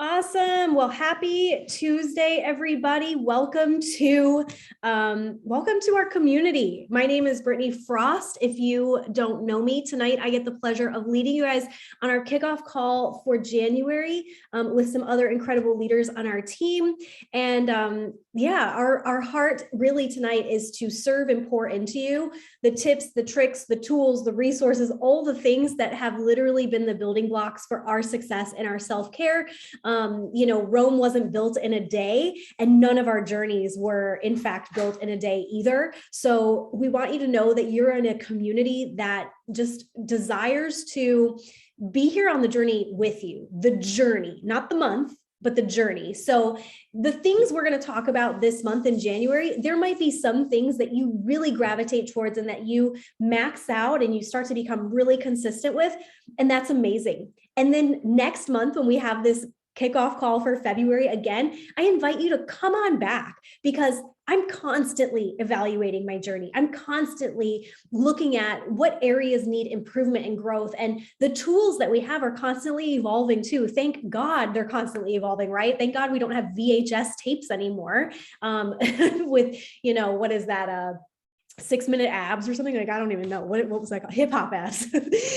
Awesome. Well, happy Tuesday, everybody. Welcome to our community. My name is Brittany Frost. If you don't know me, tonight I get the pleasure of leading you guys on our kickoff call for January with some other incredible leaders on our team. And our heart really tonight is to serve and pour into you the tips, the tricks, the tools, the resources, all the things that have literally been the building blocks for our success and our self-care. Rome wasn't built in a day, and none of our journeys were in fact built in a day either. So we want you to know that you're in a community that just desires to be here on the journey with you, the journey, not the month, but the journey. So the things we're going to talk about this month in January, there might be some things that you really gravitate towards and that you max out and you start to become really consistent with, and that's amazing. And then next month, when we have this kickoff call for February again, I invite you to come on back, because I'm constantly evaluating my journey. I'm constantly looking at what areas need improvement and growth. And the tools that we have are constantly evolving too. Thank God they're constantly evolving, right? Thank God we don't have VHS tapes anymore with, what is that? 6-minute abs or something. Like, I don't even know what was that called? Hip hop abs.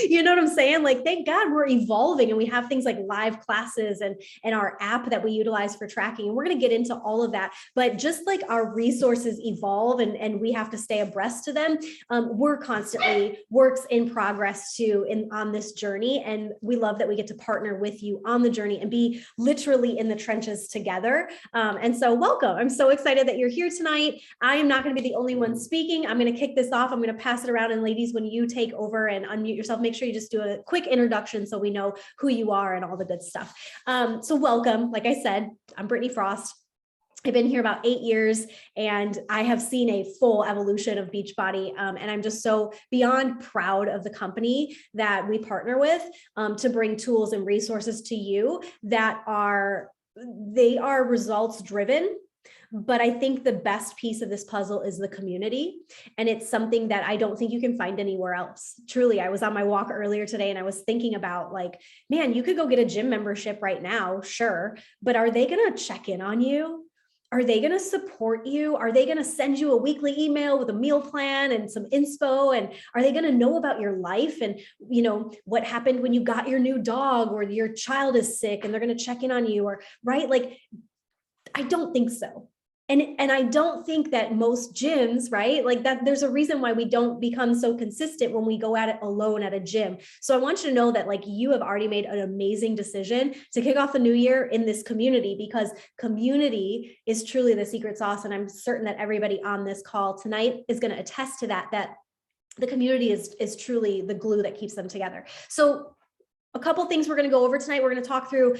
You know what I'm saying? Like, thank God we're evolving and we have things like live classes and our app that we utilize for tracking. And we're going to get into all of that. But just like our resources evolve and we have to stay abreast to them, we're constantly works in progress too on this journey. And we love that we get to partner with you on the journey and be literally in the trenches together. And so welcome. I'm so excited that you're here tonight. I am not going to be the only one speaking. I'm going to kick this off. I'm going to pass it around. And ladies, when you take over and unmute yourself, make sure you just do a quick introduction so we know who you are and all the good stuff. So welcome. Like I said, I'm Brittany Frost. I've been here about 8 years and I have seen a full evolution of Beachbody. And I'm just so beyond proud of the company that we partner with to bring tools and resources to you that are results driven. But I think the best piece of this puzzle is the community. And it's something that I don't think you can find anywhere else. Truly, I was on my walk earlier today and I was thinking about, like, man, you could go get a gym membership right now, sure. But are they going to check in on you? Are they going to support you? Are they going to send you a weekly email with a meal plan and some inspo? And are they going to know about your life and, what happened when you got your new dog or your child is sick and they're going to check in on you, or right? Like, I don't think so. And I don't think that most gyms, right? Like that, there's a reason why we don't become so consistent when we go at it alone at a gym. So I want you to know that, like, you have already made an amazing decision to kick off the new year in this community, because community is truly the secret sauce. And I'm certain that everybody on this call tonight is going to attest to that the community is truly the glue that keeps them together. So a couple things we're going to go over tonight. We're going to talk through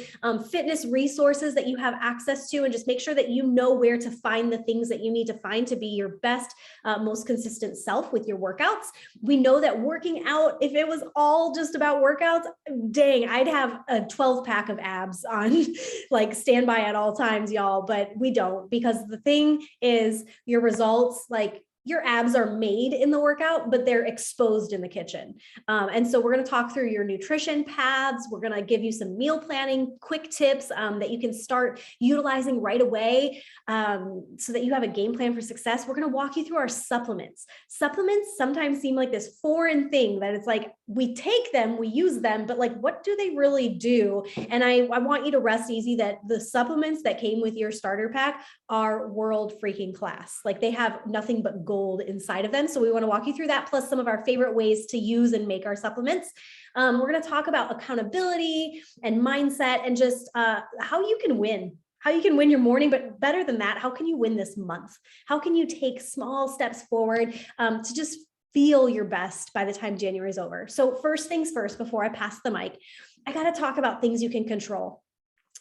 fitness resources that you have access to, and just make sure that you know where to find the things that you need to find to be your best, most consistent self with your workouts. We know that working out, if it was all just about workouts, dang, I'd have a 12-pack of abs on like standby at all times, y'all, but we don't, because the thing is your results, like, your abs are made in the workout, but they're exposed in the kitchen. And so we're going to talk through your nutrition paths. We're going to give you some meal planning, quick tips that you can start utilizing right away so that you have a game plan for success. We're going to walk you through our supplements. Supplements sometimes seem like this foreign thing that it's like, we take them, we use them, but like, what do they really do? And I want you to rest easy that the supplements that came with your starter pack are world freaking class. Like, they have nothing but gold inside of them. So we want to walk you through that, plus some of our favorite ways to use and make our supplements. We're going to talk about accountability and mindset and just how you can win. How you can win your morning, but better than that, how can you win this month? How can you take small steps forward to just feel your best by the time January is over? So first things first, before I pass the mic, I got to talk about things you can control,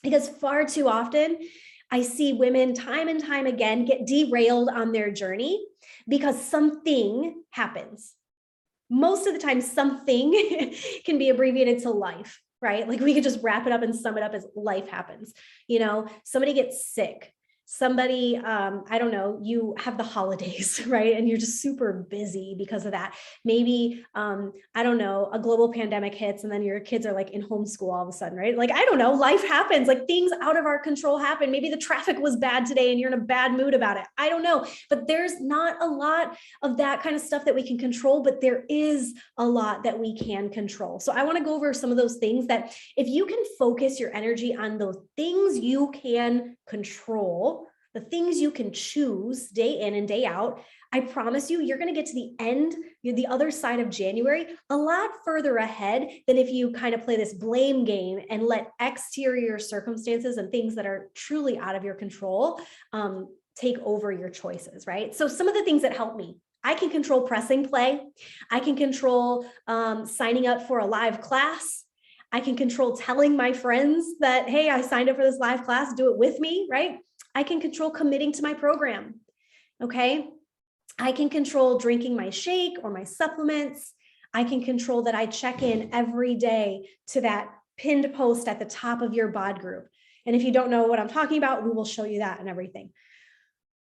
because far too often I see women time and time again get derailed on their journey because something happens. Most of the time, something can be abbreviated to life, right? Like, we could just wrap it up and sum it up as life happens. Somebody gets sick. somebody, I don't know, you have the holidays, right? And you're just super busy because of that. Maybe, I don't know, a global pandemic hits and then your kids are like in homeschool all of a sudden, right? Like, I don't know, life happens, like things out of our control happen. Maybe the traffic was bad today and you're in a bad mood about it. I don't know, but there's not a lot of that kind of stuff that we can control, but there is a lot that we can control. So I want to go over some of those things that if you can focus your energy on those things you can control, the things you can choose day in and day out, I promise you, you're going to get to the end, the other side of January, a lot further ahead than if you kind of play this blame game and let exterior circumstances and things that are truly out of your control take over your choices, right? So some of the things that help me, I can control pressing play. I can control signing up for a live class. I can control telling my friends that, hey, I signed up for this live class, do it with me, right? I can control committing to my program, okay? I can control drinking my shake or my supplements. I can control that I check in every day to that pinned post at the top of your bod group. And if you don't know what I'm talking about, we will show you that and everything.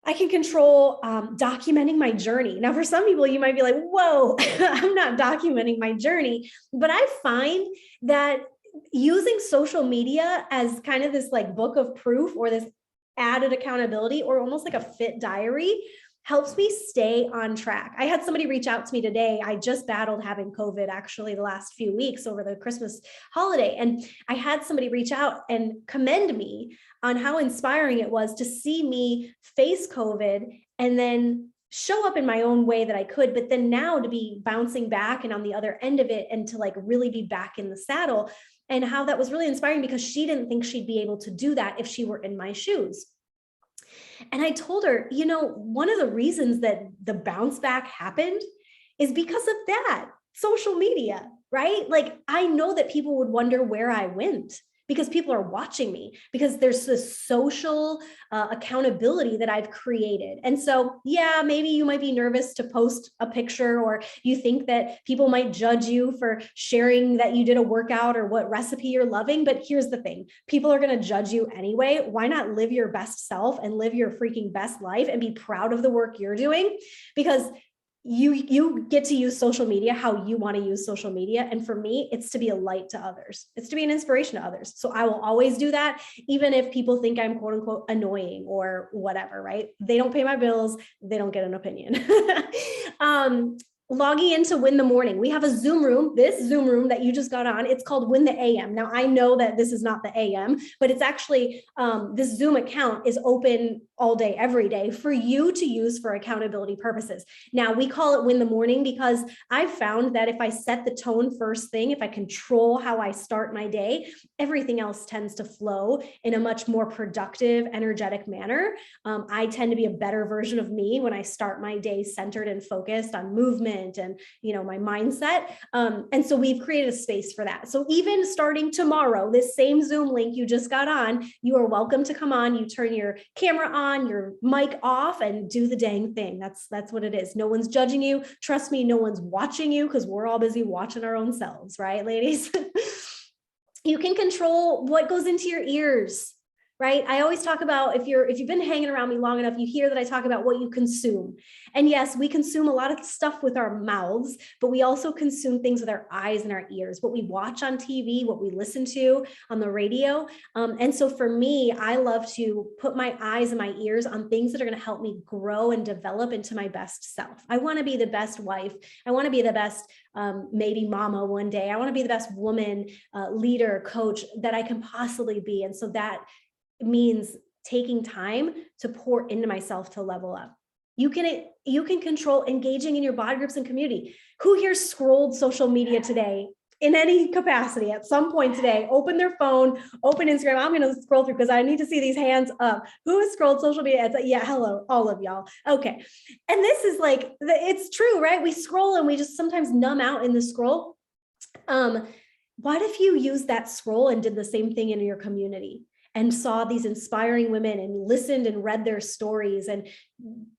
I can control documenting my journey. Now, for some people, you might be like, whoa, I'm not documenting my journey. But I find that using social media as kind of this like book of proof or this added accountability or almost like a fit diary helps me stay on track. I had somebody reach out to me today. I just battled having COVID actually the last few weeks over the Christmas holiday. And I had somebody reach out and commend me on how inspiring it was to see me face COVID and then show up in my own way that I could, but then now to be bouncing back and on the other end of it and to like really be back in the saddle, and how that was really inspiring because she didn't think she'd be able to do that if she were in my shoes. And I told her, you know, one of the reasons that the bounce back happened is because of that social media, right? Like, I know that people would wonder where I went because people are watching me, because there's this social accountability that I've created. And so, yeah, maybe you might be nervous to post a picture, or you think that people might judge you for sharing that you did a workout or what recipe you're loving. But here's the thing, people are going to judge you anyway. Why not live your best self and live your freaking best life and be proud of the work you're doing? Because you get to use social media how you want to use social media. And for me, it's to be a light to others. It's to be an inspiration to others. So I will always do that, even if people think I'm quote unquote annoying or whatever, right? They don't pay my bills. They don't get an opinion. Logging into Win the Morning. We have a Zoom room, this Zoom room that you just got on. It's called Win the AM. Now, I know that this is not the AM, but it's actually, this Zoom account is open all day, every day for you to use for accountability purposes. Now, we call it Win the Morning because I've found that if I set the tone first thing, if I control how I start my day, everything else tends to flow in a much more productive, energetic manner. I tend to be a better version of me when I start my day centered and focused on movement and, you know, my mindset. And so we've created a space for that. So even starting tomorrow, this same Zoom link you just got on, you are welcome to come on. You turn your camera on, your mic off, and do the dang thing. That's what it is. No one's judging you. Trust me, no one's watching you, because we're all busy watching our own selves, right, ladies? You can control what goes into your ears, right? I always talk about, if you've been hanging around me long enough, you hear that I talk about what you consume. And yes, we consume a lot of stuff with our mouths, but we also consume things with our eyes and our ears, what we watch on TV, what we listen to on the radio. And so for me, I love to put my eyes and my ears on things that are going to help me grow and develop into my best self. I want to be the best wife. I want to be the best maybe mama one day. I want to be the best woman, leader, coach that I can possibly be. And so that means taking time to pour into myself to level up. You can control engaging in your bod groups and community. Who here scrolled social media today in any capacity at some point today? Open their phone, open Instagram. I'm going to scroll through because I need to see these hands up. Who has scrolled social media? It's like, yeah, hello, all of y'all. Okay. And this is like, it's true, right? We scroll and we just sometimes numb out in the scroll. What if you used that scroll and did the same thing in your community? And saw these inspiring women and listened and read their stories and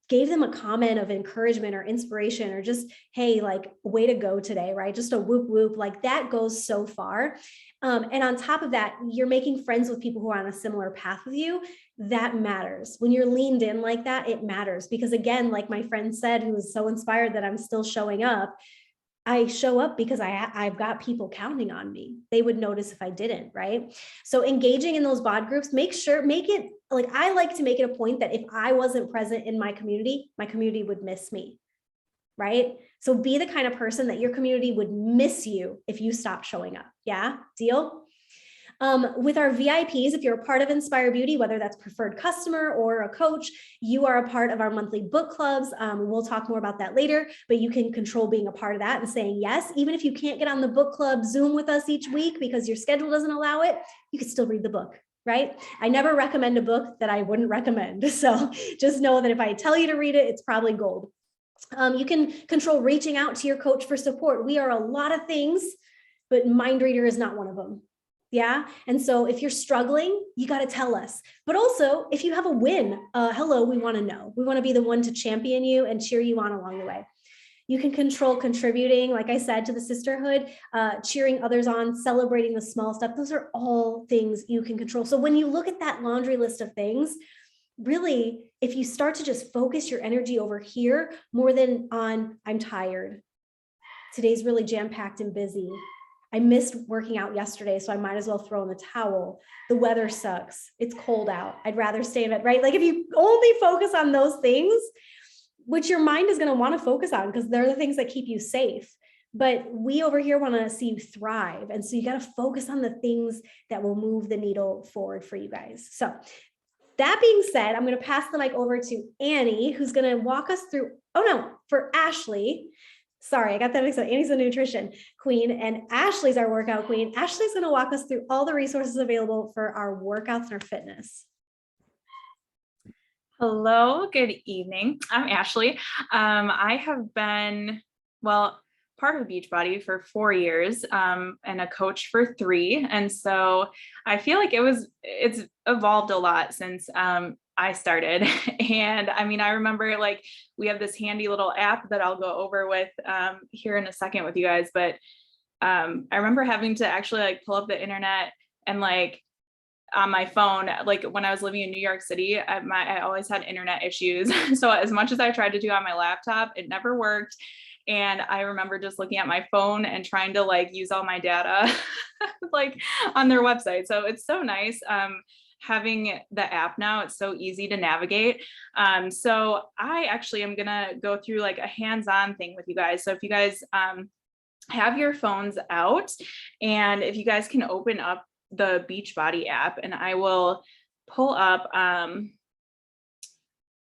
gave them a comment of encouragement or inspiration, or just, hey, like, way to go today, right? Just a whoop whoop, like that goes so far. And on top of that, you're making friends with people who are on a similar path with you. That matters. When you're leaned in like that, it matters. Because again, like my friend said, who was so inspired that I'm still showing up, I show up because I've got people counting on me. They would notice if I didn't, right? So engaging in those bod groups, make it like, I like to make it a point that if I wasn't present in my community would miss me, right? So be the kind of person that your community would miss you if you stopped showing up. Yeah, deal? With our VIPs, if you're a part of Inspire Beauty, whether that's preferred customer or a coach, you are a part of our monthly book clubs. We'll talk more about that later, but you can control being a part of that and saying yes. Even if you can't get on the book club Zoom with us each week because your schedule doesn't allow it, you can still read the book, right? I never recommend a book that I wouldn't recommend. So just know that if I tell you to read it, it's probably gold. You can control reaching out to your coach for support. We are a lot of things, but Mind Reader is not one of them. Yeah. And so if you're struggling, you got to tell us. But also, if you have a win, hello, we want to know. We want to be the one to champion you and cheer you on along the way. You can control contributing, like I said, to the sisterhood, cheering others on, celebrating the small stuff. Those are all things you can control. So when you look at that laundry list of things, really, if you start to just focus your energy over here more than on, I'm tired. Today's really jam-packed and busy. I missed working out yesterday, so I might as well throw in the towel. The weather sucks. It's cold out. I'd rather stay in bed, right? Like if you only focus on those things, which your mind is going to want to focus on because they're the things that keep you safe. But we over here want to see you thrive. And so you got to focus on the things that will move the needle forward for you guys. So that being said, I'm going to pass the mic over to Annie, who's going to walk us through, for Ashley. Sorry, I got that mixed up. Annie's a nutrition queen and Ashley's our workout queen. Ashley's going to walk us through all the resources available for our workouts and our fitness. Hello, good evening. I'm Ashley. I have been, part of Beachbody for 4 years and a coach for 3. And so I feel like it's evolved a lot since I started. And I mean, I remember like we have this handy little app that I'll go over with here in a second with you guys. But I remember having to actually like pull up the internet and like on my phone, like when I was living in New York City, I always had internet issues. So as much as I tried to do on my laptop, it never worked. And I remember just looking at my phone and trying to like use all my data like on their website. So it's so nice having the app now. It's so easy to navigate. So I actually am gonna go through like a hands-on thing with you guys. So if you guys have your phones out and if you guys can open up the Beachbody app and I will pull up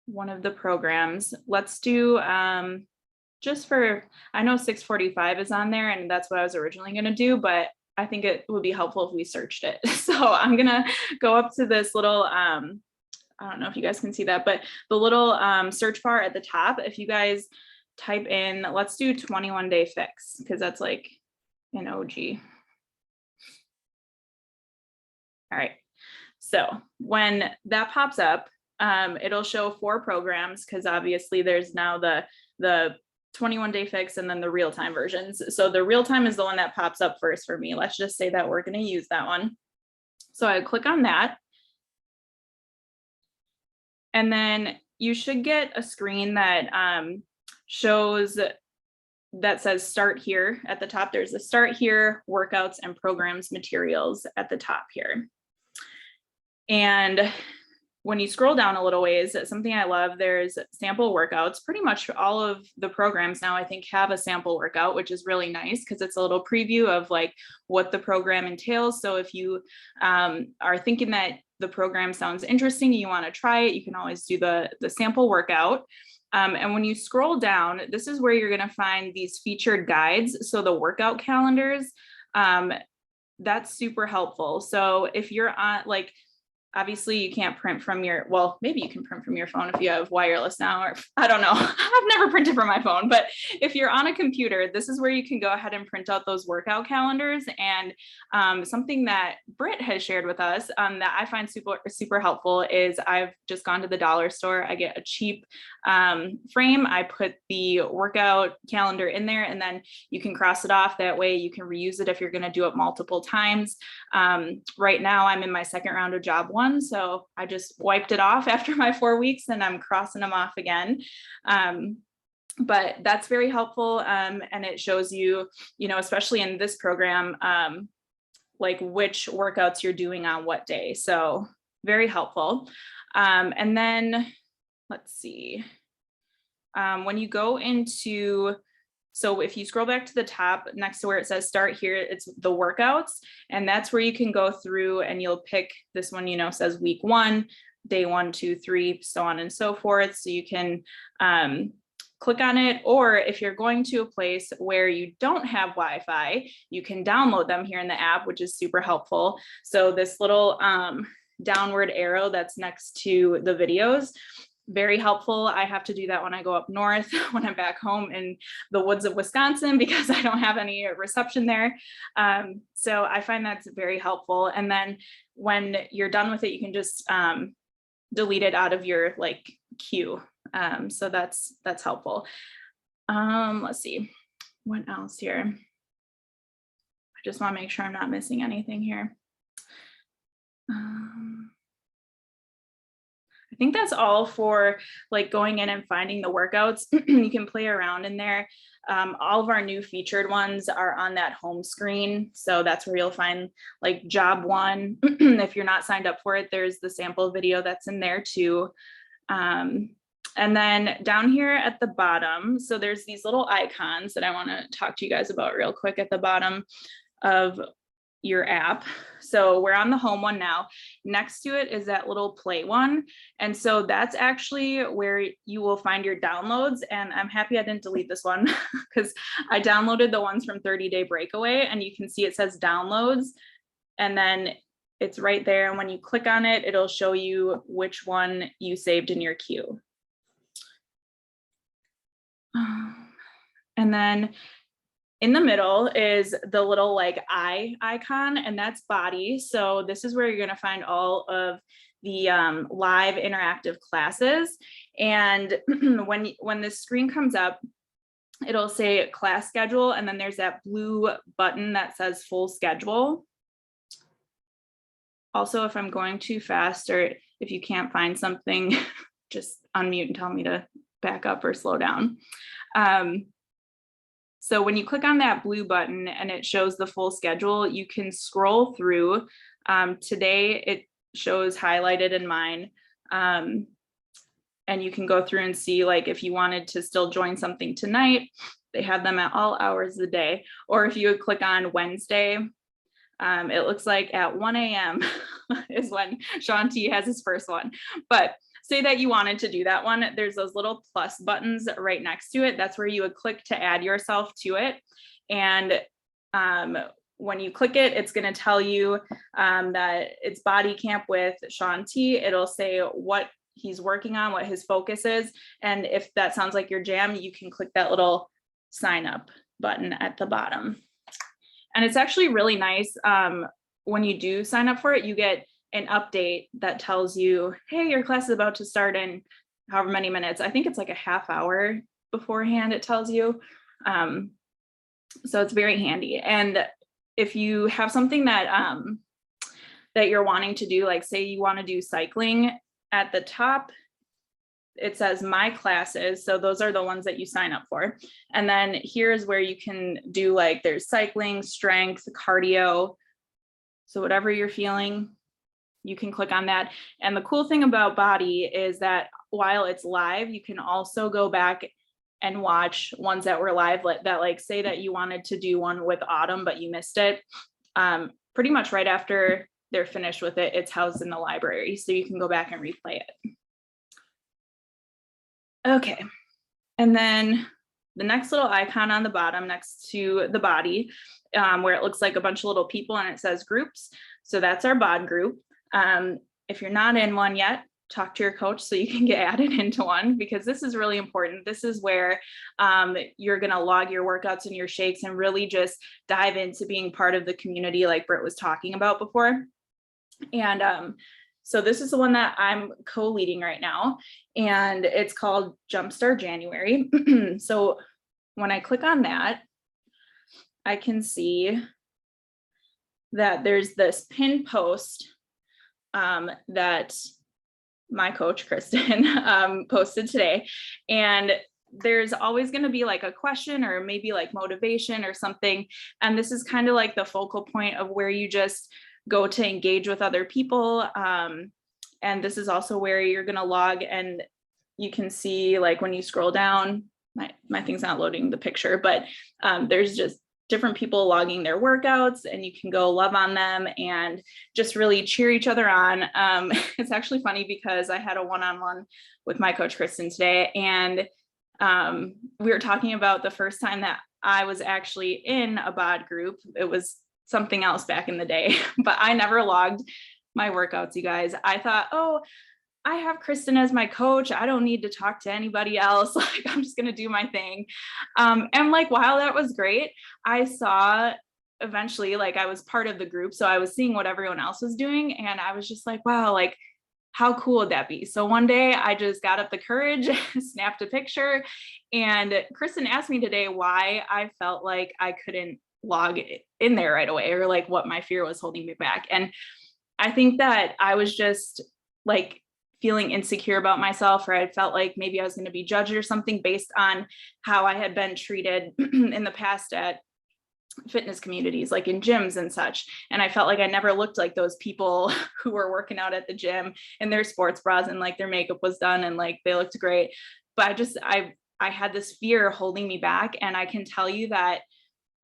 one of the programs. Let's do just for, I know 645 is on there and that's what I was originally going to do, but I think it would be helpful if we searched it. So I'm going to go up to this little, I don't know if you guys can see that, but the little search bar at the top, if you guys type in, let's do 21 day fix, because that's like an OG. All right, so when that pops up, it'll show 4 programs because obviously there's now the 21 day fix and then the real-time versions. So the real-time is the one that pops up first for me. Let's just say that we're going to use that one. So I click on that. And then you should get a screen that shows that says start here at the top. There's a start here, workouts and programs materials at the top here. And when you scroll down a little ways, something I love, there's sample workouts. Pretty much all of the programs now, I think, have a sample workout, which is really nice because it's a little preview of like what the program entails. So if you are thinking that the program sounds interesting, you want to try it, you can always do the sample workout. And when you scroll down, this is where you're going to find these featured guides. So the workout calendars, that's super helpful. So if you're on like, Obviously you can't print from your, well, maybe you can print from your phone if you have wireless now, or I don't know. I've never printed from my phone, but if you're on a computer, this is where you can go ahead and print out those workout calendars. And something that Britt has shared with us that I find super, super helpful is I've just gone to the dollar store. I get a cheap frame. I put the workout calendar in there, and then you can cross it off. That way you can reuse it if you're going to do it multiple times. Right now I'm in my second round of job 1. So I just wiped it off after my 4 weeks and I'm crossing them off again. But that's very helpful. And it shows you, you know, especially in this program, like which workouts you're doing on what day. So very helpful. And then let's see, when you go into, so if you scroll back to the top next to where it says start here, it's the workouts. And that's where you can go through and you'll pick this one, you know, says week 1, day 1, 2, 3, so on and so forth. So you can click on it. Or if you're going to a place where you don't have Wi-Fi, you can download them here in the app, which is super helpful. So this little downward arrow that's next to the videos, very helpful. I have to do that when I go up north, when I'm back home in the woods of Wisconsin, because I don't have any reception there. So I find that's very helpful. And then when you're done with it, you can just delete it out of your like queue. So that's helpful. Let's see, what else here? I just want to make sure I'm not missing anything here. I think that's all for like going in and finding the workouts. You can play around in there. All of our new featured ones are on that home screen. So that's where you'll find like job 1. If you're not signed up for it, there's the sample video that's in there too. And then down here at the bottom, so there's these little icons that I want to talk to you guys about real quick at the bottom of your app. So we're on the home one now. Next to it is that little play one. And so that's actually where you will find your downloads. And I'm happy I didn't delete this one because I downloaded the ones from 30 Day Breakaway, and you can see it says downloads, and then it's right there. And when you click on it, it'll show you which one you saved in your queue. And then in the middle is the little like eye icon, and that's body. So this is where you're going to find all of the live interactive classes. And when this screen comes up, it'll say class schedule, and then there's that blue button that says full schedule. Also, if I'm going too fast or if you can't find something, just unmute and tell me to back up or slow down. So when you click on that blue button and it shows the full schedule, you can scroll through. Today it shows highlighted in mine. And you can go through and see, like, if you wanted to still join something tonight, they have them at all hours of the day. Or if you would click on Wednesday, it looks like at 1 a.m. is when Sean T has his first one. But say that you wanted to do that one, there's those little plus buttons right next to it. That's where you would click to add yourself to it. And when you click it, it's going to tell you that it's body camp with Sean T. It'll say what he's working on, what his focus is. And if that sounds like your jam, you can click that little sign up button at the bottom. And it's actually really nice. When you do sign up for it, you get an update that tells you, hey, your class is about to start in however many minutes. I think it's like a half hour beforehand, it tells you. So it's very handy. And if you have something that that you're wanting to do, like say you want to do cycling, at the top, it says my classes. So those are the ones that you sign up for. And then here's where you can do, like, there's cycling, strength, cardio. So whatever you're feeling, you can click on that. And the cool thing about body is that while it's live, you can also go back and watch ones that were live, that, like, say that you wanted to do one with Autumn, but you missed it. Pretty much right after they're finished with it, it's housed in the library. So you can go back and replay it. Okay. And then the next little icon on the bottom next to the body, where it looks like a bunch of little people and it says groups. So that's our bod group. if you're not in one yet, talk to your coach so you can get added into one, because this is really important. This is where you're going to log your workouts and your shakes and really just dive into being part of the community like Britt was talking about before. And so this is the one that I'm co-leading right now, and it's called Jumpstart January. So when I click on that, I can see that there's this pinned post that my coach Kristen posted today, and there's always going to be like a question or maybe like motivation or something, and this is kind of like the focal point of where you just go to engage with other people, and this is also where you're going to log, and you can see like when you scroll down, my thing's not loading the picture, but there's just different people logging their workouts, and you can go love on them and just really cheer each other on. It's actually funny because I had a one-on-one with my coach Kristen today, and we were talking about the first time that I was actually in a bod group. It was something else back in the day, but I never logged my workouts, you guys. I thought, oh, I have Kristen as my coach. I don't need to talk to anybody else. Like, I'm just going to do my thing. And like, while that was great, I saw eventually, like, I was part of the group. So I was seeing what everyone else was doing. And I was just like, wow, like, how cool would that be? So one day I just got up the courage, snapped a picture, and Kristen asked me today why I felt like I couldn't log in there right away, or like what my fear was holding me back. And I think that I was just like feeling insecure about myself, or I felt like maybe I was going to be judged or something based on how I had been treated in the past at fitness communities, like in gyms and such. And I felt like I never looked like those people who were working out at the gym in their sports bras and like their makeup was done and like they looked great. But I had this fear holding me back. And I can tell you that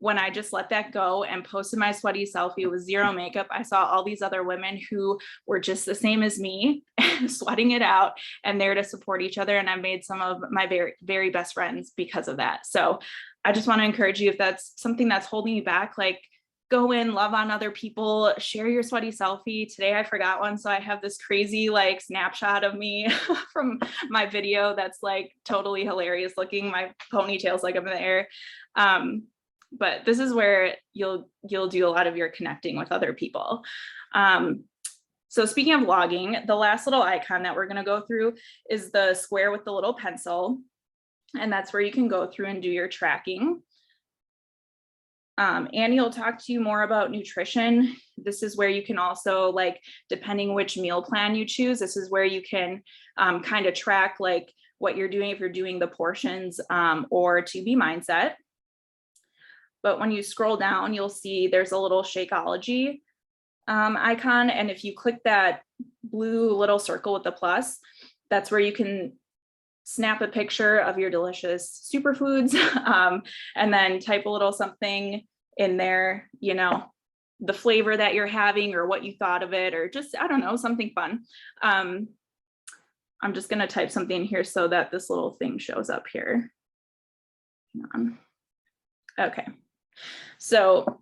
when I just let that go and posted my sweaty selfie with zero makeup, I saw all these other women who were just the same as me, sweating it out and there to support each other. And I made some of my very, very best friends because of that. So I just want to encourage you, if that's something that's holding you back, like, go in, love on other people, share your sweaty selfie. Today I forgot one, so I have this crazy like snapshot of me from my video that's like totally hilarious looking. My ponytail's like up in the air. But this is where you'll do a lot of your connecting with other people. So speaking of logging, the last little icon that we're going to go through is the square with the little pencil. And that's where you can go through and do your tracking. Annie will talk to you more about nutrition. This is where you can also, like, depending which meal plan you choose, this is where you can kind of track like what you're doing, if you're doing the portions or 2B mindset. But when you scroll down, you'll see there's a little Shakeology icon. And if you click that blue little circle with the plus, that's where you can snap a picture of your delicious superfoods and then type a little something in there, you know, the flavor that you're having or what you thought of it, or just, I don't know, something fun. I'm just going to type something here so that this little thing shows up here. Okay. So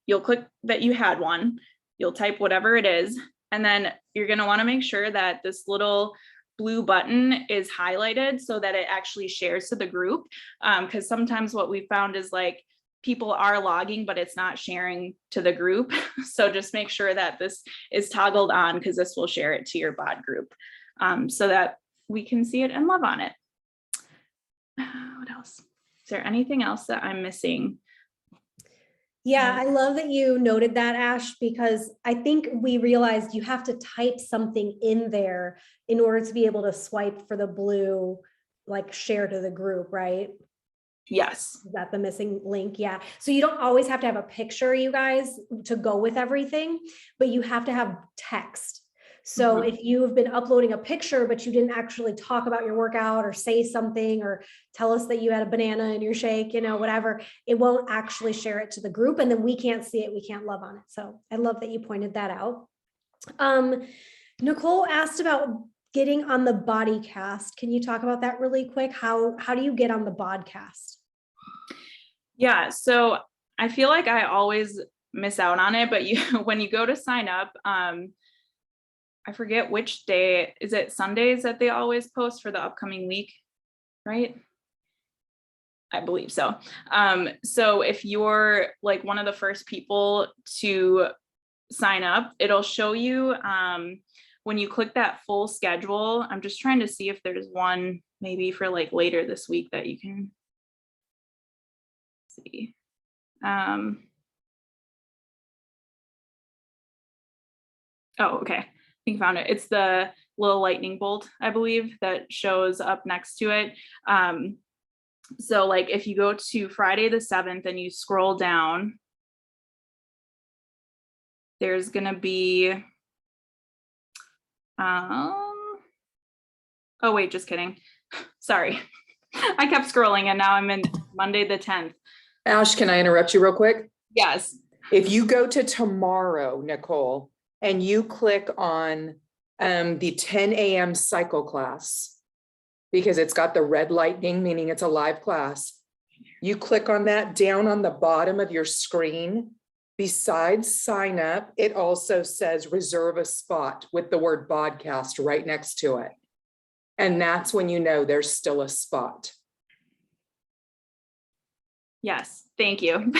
you'll click that you had one, you'll type whatever it is, and then you're going to want to make sure that this little blue button is highlighted so that it actually shares to the group. Because sometimes what we found is like people are logging, but it's not sharing to the group. So just make sure that this is toggled on, because this will share it to your bod group so that we can see it and love on it. What else? Is there anything else that I'm missing? Yeah, I love that you noted that, Ash, because I think we realized you have to type something in there in order to be able to swipe for the blue, like, share to the group, right? Yes. Is that the missing link? Yeah. So you don't always have to have a picture, you guys, to go with everything, but you have to have text. So if you've been uploading a picture, but you didn't actually talk about your workout or say something or tell us that you had a banana in your shake, you know, whatever, it won't actually share it to the group. And then we can't see it. We can't love on it. So I love that you pointed that out. Nicole asked about getting on the Bodycast. Can you talk about that really quick? How do you get on the podcast? Yeah. So I feel like I always miss out on it, but when you go to sign up, I forget which day. Is it Sundays that they always post for the upcoming week, right? I believe so. So if you're like one of the first people to sign up, it'll show you when you click that full schedule. I'm just trying to see if there's one maybe for like later this week that you can see. Oh, okay. I think I found it. It's the little lightning bolt, I believe, that shows up next to it. So like if you go to Friday the 7th and you scroll down, there's gonna be, oh wait, just kidding. Sorry. I kept scrolling and now I'm in Monday the 10th. Ash, can I interrupt you real quick? Yes. If you go to tomorrow, Nicole, and you click on the 10 a.m. cycle class, because it's got the red lightning, meaning it's a live class, you click on that down on the bottom of your screen. Besides sign up, it also says reserve a spot with the word podcast right next to it. And that's when you know there's still a spot. Yes. Thank you.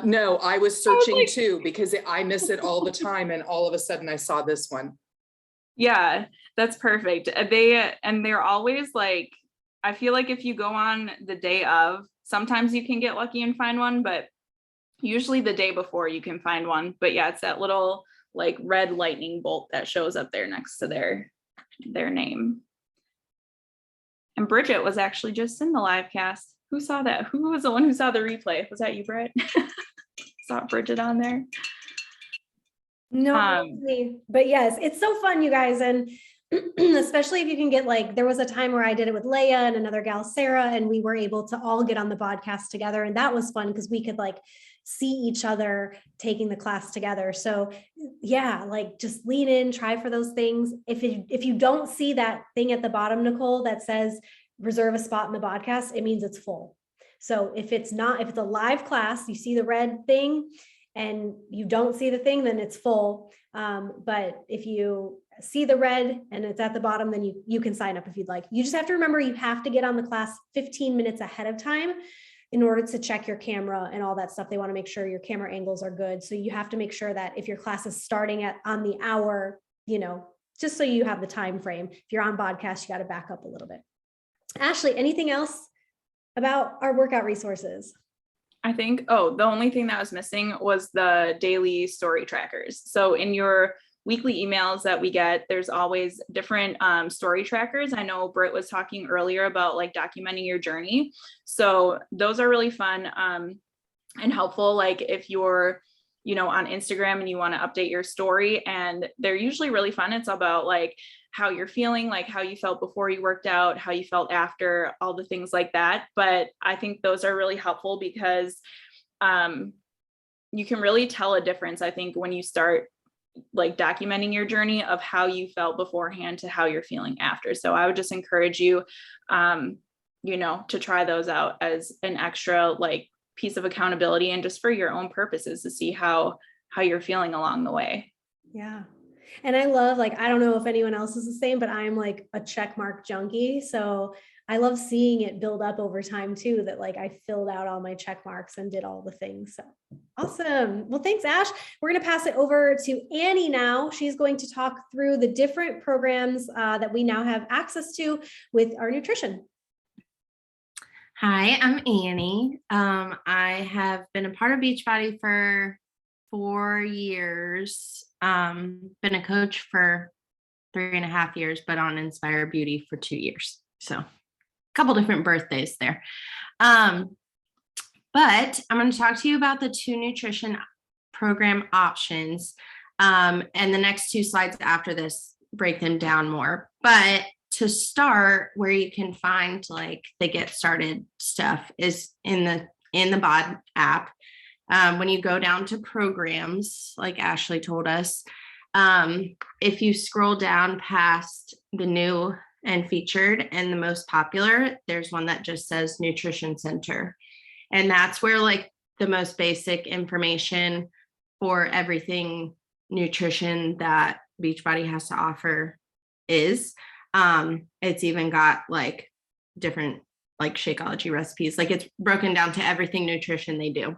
No, I was searching too, because I miss it all the time. And all of a sudden I saw this one. Yeah, that's perfect. They're always like, I feel like if you go on the day of, sometimes you can get lucky and find one, but usually the day before you can find one. But yeah, it's that little like red lightning bolt that shows up there next to their name. And Bridget was actually just in the live cast. Who saw that? Who was the one who saw the replay? Was that you, Britt? Saw Bridget on there? No, but yes, it's so fun, you guys. And especially if you can get like, there was a time where I did it with Leia and another gal, Sarah, and we were able to all get on the podcast together. And that was fun because we could like see each other taking the class together. So yeah, like just lean in, try for those things. If you don't see that thing at the bottom, Nicole, that says reserve a spot in the podcast, it means it's full. So if it's a live class, you see the red thing and you don't see the thing, then it's full. But if you see the red and it's at the bottom, then you can sign up if you'd like. You just have to remember you have to get on the class 15 minutes ahead of time in order to check your camera and all that stuff. They want to make sure your camera angles are good. So you have to make sure that if your class is starting on the hour, just so you have the time frame. If you're on podcast, you got to back up a little bit. Ashley, anything else about our workout resources? I think, the only thing that was missing was the daily story trackers. So in your weekly emails that we get, there's always different story trackers. I know Britt was talking earlier about like documenting your journey. So those are really fun and helpful. Like if you're, on Instagram and you want to update your story, and they're usually really fun. It's about like how you're feeling, like how you felt before you worked out, how you felt after, all the things like that. But I think those are really helpful because you can really tell a difference, I think, when you start like documenting your journey of how you felt beforehand to how you're feeling after. So I would just encourage you, to try those out as an extra like piece of accountability and just for your own purposes to see how you're feeling along the way. Yeah. And I love, like, I don't know if anyone else is the same, but I'm like a check mark junkie. So I love seeing it build up over time too, that like I filled out all my check marks and did all the things. So awesome. Well, thanks, Ash. We're going to pass it over to Annie now. She's going to talk through the different programs that we now have access to with our nutrition. Hi, I'm Annie. I have been a part of Beachbody for 4 years. Been a coach for 3.5 years, but on Inspire Beauty for 2 years. So a couple different birthdays there. But I'm going to talk to you about the 2 nutrition program options. And the next 2 slides after this break them down more. But to start, where you can find like the get started stuff is in the BOD app. When you go down to programs, like Ashley told us, if you scroll down past the new and featured and the most popular, there's one that just says Nutrition Center. And that's where like the most basic information for everything nutrition that Beachbody has to offer is. It's even got like different like Shakeology recipes. Like it's broken down to everything nutrition they do.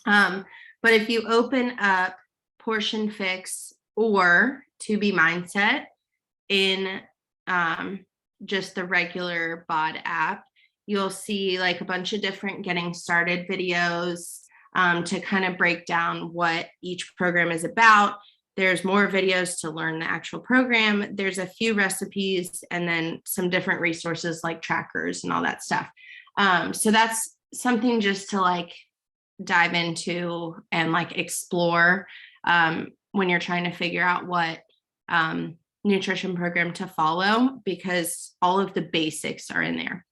But if you open up Portion Fix or To Be Mindset in just the regular BOD app, you'll see like a bunch of different getting started videos to kind of break down what each program is about. There's more videos to learn the actual program. There's a few recipes and then some different resources like trackers and all that stuff. So that's something just to like dive into and like explore when you're trying to figure out what nutrition program to follow, because all of the basics are in there.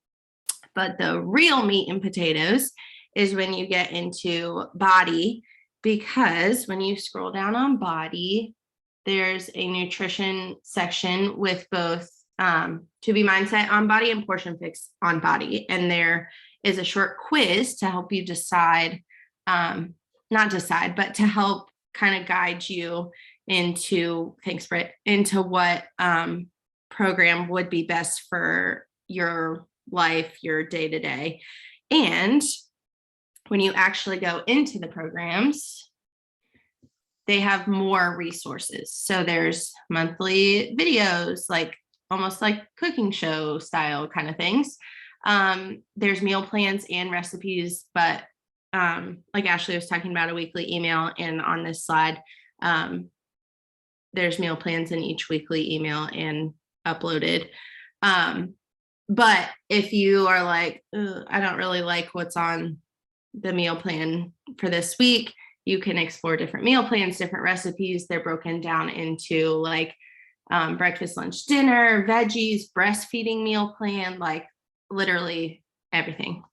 But the real meat and potatoes is when you get into body, because when you scroll down on body, there's a nutrition section with both To Be Mindset on body and Portion Fix on body. And there is a short quiz to help you decide, not decide, but to help kind of guide you into, thanks Britt, into what program would be best for your life, your day-to-day. And when you actually go into the programs, they have more resources. So there's monthly videos, like almost like cooking show style kind of things. There's meal plans and recipes, but like Ashley was talking about, a weekly email, and on this slide, there's meal plans in each weekly email and uploaded. But if you are like, I don't really like what's on the meal plan for this week, you can explore different meal plans, different recipes. They're broken down into like breakfast, lunch, dinner, veggies, breastfeeding meal plan, like literally everything.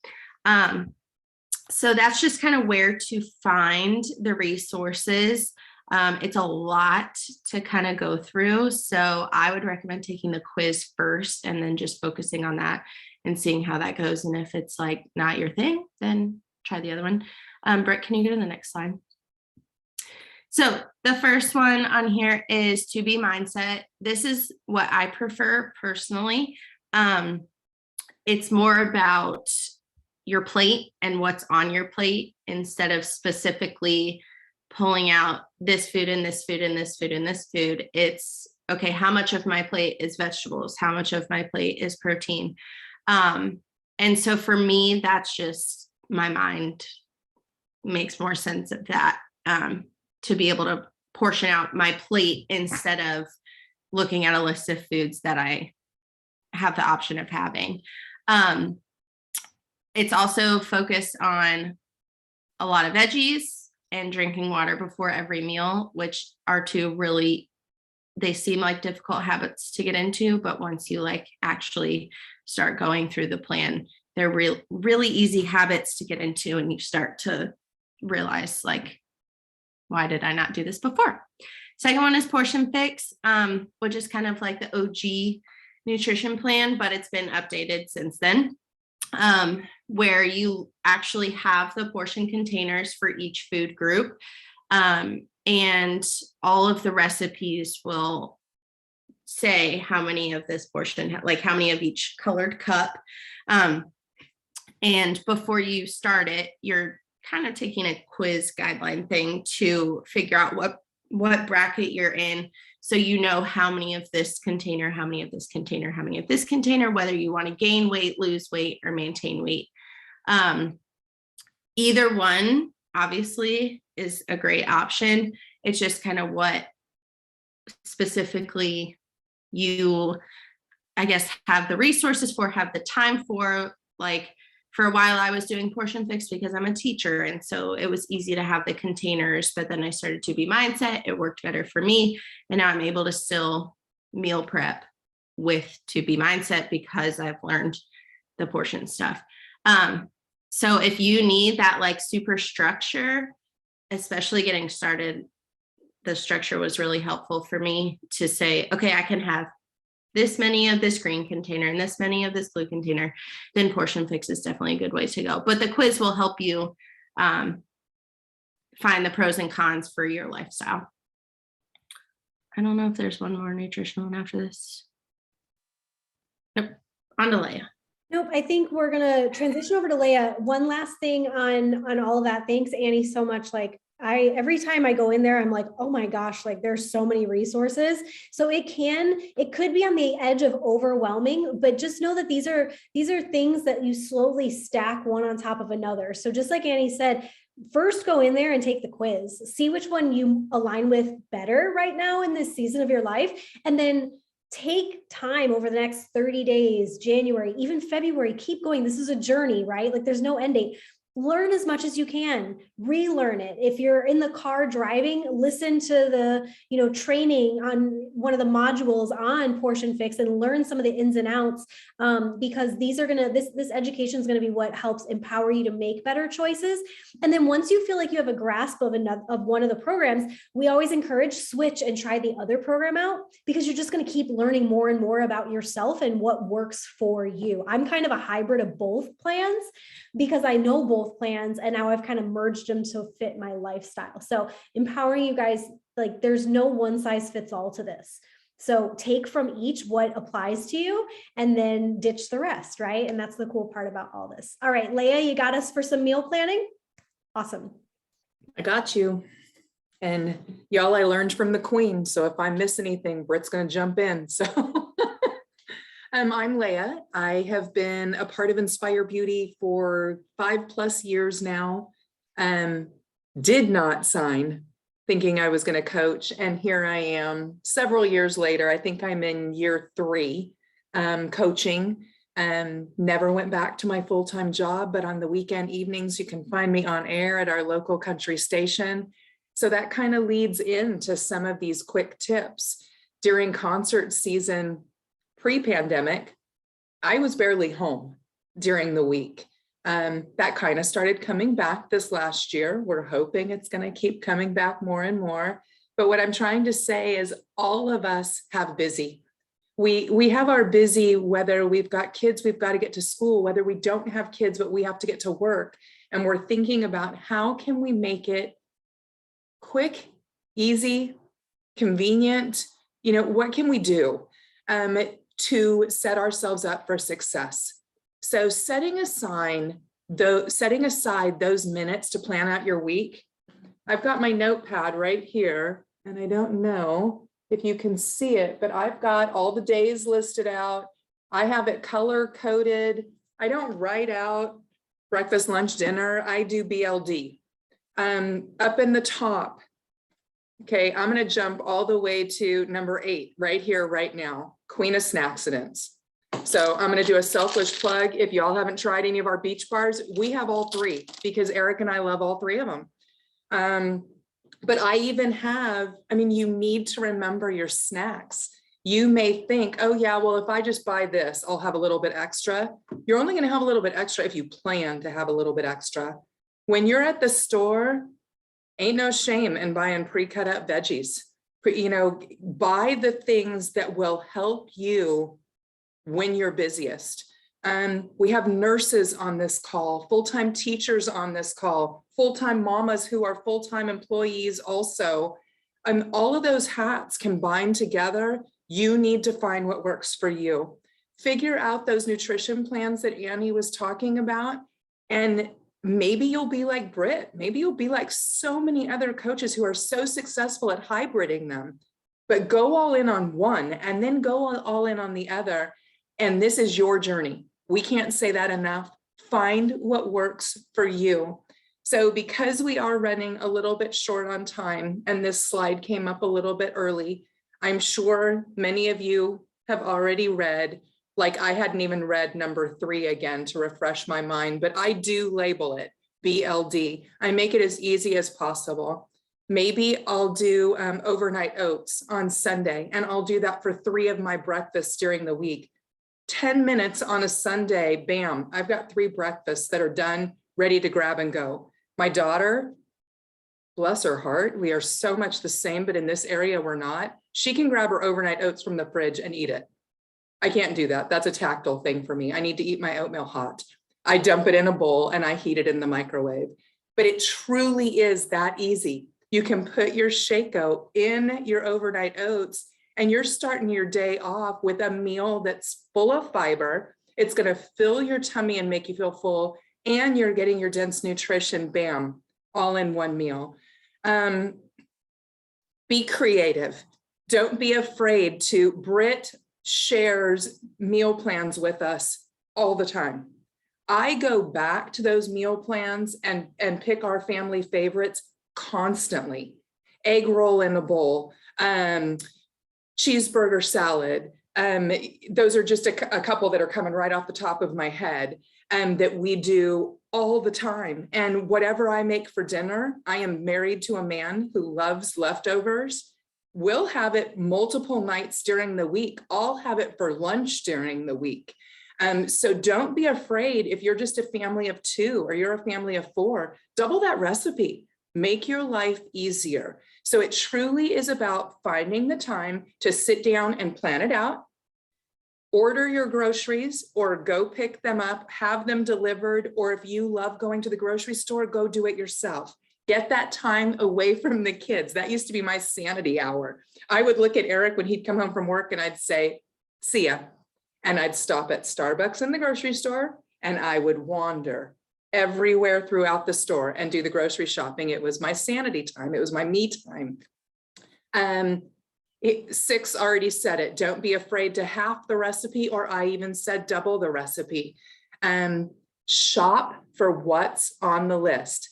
So that's just kind of where to find the resources. It's a lot to kind of go through. So I would recommend taking the quiz first and then just focusing on that and seeing how that goes. And if it's like not your thing, then try the other one. Britt, can you go to the next slide? So the first one on here is To Be Mindset. This is what I prefer personally. It's more about your plate and what's on your plate instead of specifically pulling out this food and this food and this food and this food. It's okay, how much of my plate is vegetables? How much of my plate is protein? And so for me, that's just, my mind makes more sense of that, to be able to portion out my plate instead of looking at a list of foods that I have the option of having. It's also focused on a lot of veggies and drinking water before every meal, which are two really, they seem like difficult habits to get into, but once you like actually start going through the plan, they're really easy habits to get into, and you start to realize like, why did I not do this before? Second one is Portion Fix, which is kind of like the OG nutrition plan, but it's been updated since then, where you actually have the portion containers for each food group. And all of the recipes will say how many of this portion, like how many of each colored cup. And before you start it, you're kind of taking a quiz guideline thing to figure out what bracket you're in. So you know how many of this container, how many of this container, how many of this container, whether you want to gain weight, lose weight, or maintain weight. Either one obviously is a great option. It's just kind of what specifically you, I guess, have the resources for, have the time for. Like for a while I was doing Portion Fix because I'm a teacher, and so it was easy to have the containers, but then I started To Be Mindset. It worked better for me, and now I'm able to still meal prep with To Be Mindset because I've learned the portion stuff. So if you need that like super structure, especially getting started, the structure was really helpful for me to say, okay, I can have this many of this green container and this many of this blue container. Then Portion Fix is definitely a good way to go. But the quiz will help you find the pros and cons for your lifestyle. I don't know if there's one more nutritional one after this. Nope. On to Leia. Nope, I think we're gonna transition over to Leia. One last thing on all of that. Thanks, Annie, so much. Like every time I go in there, I'm like, oh my gosh, like there's so many resources. So it could be on the edge of overwhelming, but just know that these are things that you slowly stack one on top of another. So just like Annie said, first go in there and take the quiz, see which one you align with better right now in this season of your life, and then take time over the next 30 days, January, even February, keep going. This is a journey, right? Like there's no end date. Learn as much as you can, relearn it. If you're in the car driving, listen to the, training on one of the modules on Portion Fix and learn some of the ins and outs, because these are this education is going to be what helps empower you to make better choices. And then once you feel like you have a grasp of one of the programs, we always encourage switch and try the other program out, because you're just going to keep learning more and more about yourself and what works for you. I'm kind of a hybrid of both plans because I know both plans, and now I've kind of merged them to fit my lifestyle. So empowering you guys, like there's no one size fits all to this. So take from each what applies to you and then ditch the rest, right? And that's the cool part about all this. All right, Leia, you got us for some meal planning? Awesome. I got you. And y'all, I learned from the queen. So if I miss anything, Britt's going to jump in. So I'm Leia. I have been a part of Inspire Beauty for 5+ years now. Did not sign thinking I was going to coach. And here I am several years later. I think I'm in year 3 coaching. Never went back to my full-time job, but on the weekend evenings, you can find me on air at our local country station. So that kind of leads into some of these quick tips. During concert season, pre-pandemic, I was barely home during the week. That kind of started coming back this last year. We're hoping it's going to keep coming back more and more. But what I'm trying to say is all of us have busy. We have our busy, whether we've got kids, we've got to get to school, whether we don't have kids, but we have to get to work. And we're thinking about how can we make it quick, easy, convenient? What can we do to set ourselves up for success? So setting aside those minutes to plan out your week. I've got my notepad right here, and I don't know if you can see it, but I've got all the days listed out. I have it color coded. I don't write out breakfast, lunch, dinner. I do BLD. Up in the top. Okay, I'm going to jump all the way to number 8 right here, right now. Queen of Snackcidents. So I'm going to do a selfish plug. If y'all haven't tried any of our beach bars, we have all 3 because Eric and I love all 3 of them. But I even have, you need to remember your snacks. You may think, oh yeah, well, if I just buy this, I'll have a little bit extra. You're only going to have a little bit extra if you plan to have a little bit extra. When you're at the store, ain't no shame in buying pre-cut up veggies. Buy the things that will help you when you're busiest. We have nurses on this call, full-time teachers on this call, full-time mamas who are full-time employees also. All of those hats combined together, you need to find what works for you. Figure out those nutrition plans that Annie was talking about, and maybe you'll be like Britt. Maybe you'll be like so many other coaches who are so successful at hybriding them, but go all in on one and then go all in on the other. And this is your journey. We can't say that enough. Find what works for you. So because we are running a little bit short on time, and this slide came up a little bit early, I'm sure many of you have already read, like I hadn't even read number 3 again to refresh my mind, but I do label it BLD. I make it as easy as possible. Maybe I'll do overnight oats on Sunday, and I'll do that for 3 of my breakfasts during the week. 10 minutes on a Sunday, bam, I've got 3 breakfasts that are done, ready to grab and go. My daughter, bless her heart, we are so much the same, but in this area we're not. She can grab her overnight oats from the fridge and eat it. I can't do that. That's a tactile thing for me. I need to eat my oatmeal hot. I dump it in a bowl and I heat it in the microwave. But it truly is that easy. You can put your Shako in your overnight oats, and you're starting your day off with a meal that's full of fiber. It's going to fill your tummy and make you feel full, and you're getting your dense nutrition, bam, all in one meal. Be creative. Don't be afraid to. Britt shares meal plans with us all the time. I go back to those meal plans and pick our family favorites constantly. Egg roll in a bowl, cheeseburger salad. Those are just a couple that are coming right off the top of my head, that we do all the time. And whatever I make for dinner, I am married to a man who loves leftovers. We'll have it multiple nights during the week. I'll have it for lunch during the week. So don't be afraid if you're just a family of 2 or you're a family of 4, double that recipe. Make your life easier. So it truly is about finding the time to sit down and plan it out. Order your groceries or go pick them up, have them delivered, or if you love going to the grocery store, go do it yourself. Get that time away from the kids. That used to be my sanity hour. I would look at Eric when he'd come home from work and I'd say, see ya. And I'd stop at Starbucks in the grocery store and I would wander everywhere throughout the store and do the grocery shopping. It was my sanity time. It was my me time. 6 already said it. Don't be afraid to half the recipe, or I even said double the recipe. Shop for what's on the list.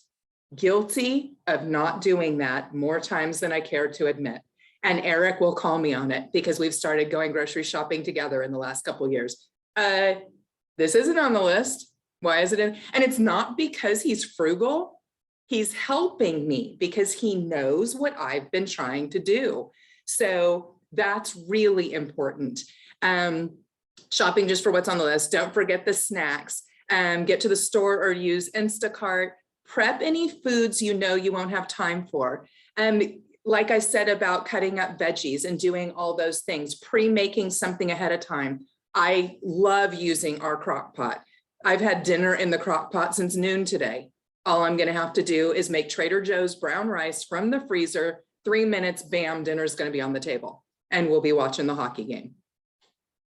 Guilty of not doing that more times than I care to admit. And Eric will call me on it because we've started going grocery shopping together in the last couple of years. This isn't on the list. Why is it in? And it's not because he's frugal. He's helping me because he knows what I've been trying to do. So that's really important. Shopping just for what's on the list. Don't forget the snacks. Get to the store or use Instacart. Prep any foods you know you won't have time for. Like I said about cutting up veggies and doing all those things, pre-making something ahead of time. I love using our crock pot. I've had dinner in the crock pot since noon today. All I'm going to have to do is make Trader Joe's brown rice from the freezer. 3 minutes, bam, dinner's going to be on the table and we'll be watching the hockey game.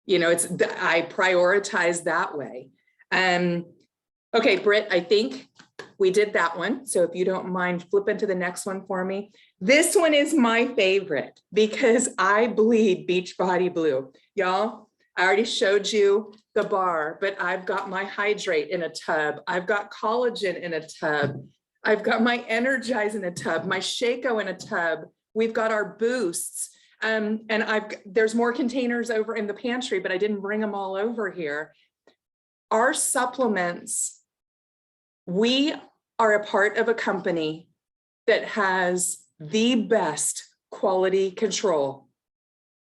You know, I prioritize that way. Okay, Britt, I think we did that one. So if you don't mind flipping to the next one for me. This one is my favorite because I bleed Beachbody Blue. Y'all, I already showed you the bar, but I've got my Hydrate in a tub. I've got collagen in a tub. I've got my Energize in a tub, my Shako in a tub. We've got our boosts. And there's more containers over in the pantry, but I didn't bring them all over here. Our supplements, we are a part of a company that has the best quality control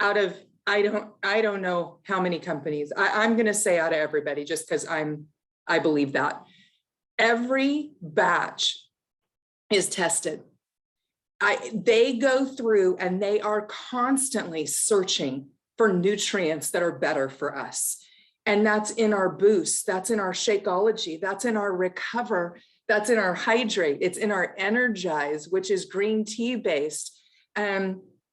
out of, I don't know how many companies. I'm going to say out of everybody just because I believe that. Every batch is tested. They go through and they are constantly searching for nutrients that are better for us. And that's in our boost, that's in our Shakeology, that's in our Recover, that's in our Hydrate, it's in our Energize, which is green tea based.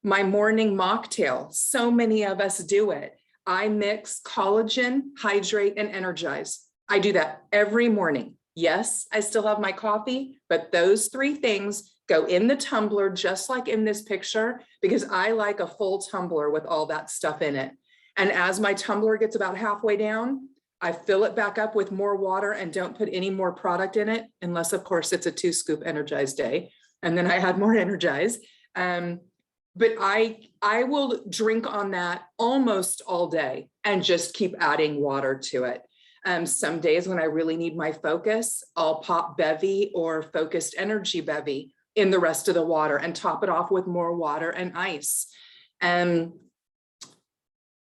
My morning mocktail, so many of us do it. I mix collagen, Hydrate, and Energize. I do that every morning. Yes, I still have my coffee, but those 3 things go in the tumbler, just like in this picture, because I like a full tumbler with all that stuff in it. And as my tumbler gets about halfway down, I fill it back up with more water and don't put any more product in it, unless of course it's a 2-scoop Energize day. And then I add more Energize. But I will drink on that almost all day and just keep adding water to it. Some days when I really need my focus, I'll pop Bevy or Focused Energy Bevy in the rest of the water and top it off with more water and ice.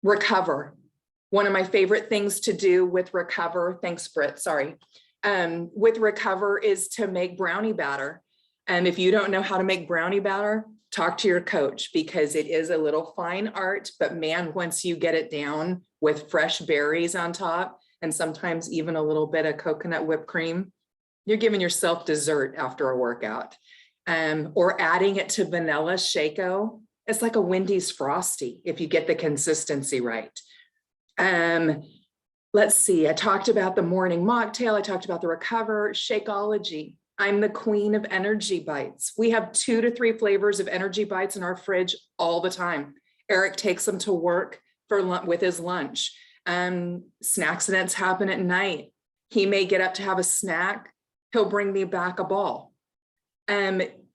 Recover. One of my favorite things to do with Recover, thanks Britt, sorry. With Recover is to make brownie batter. And if you don't know how to make brownie batter, talk to your coach because it is a little fine art, but man, once you get it down with fresh berries on top, and sometimes even a little bit of coconut whipped cream, you're giving yourself dessert after a workout. or adding it to vanilla Shako. It's like a Wendy's Frosty if you get the consistency right. Let's see, I talked about the morning mocktail. I talked about the Recover, Shakeology. I'm the queen of energy bites. We have 2 to 3 flavors of energy bites in our fridge all the time. Eric takes them to work with his lunch. Snack accidents happen at night. He may get up to have a snack. He'll bring me back a ball.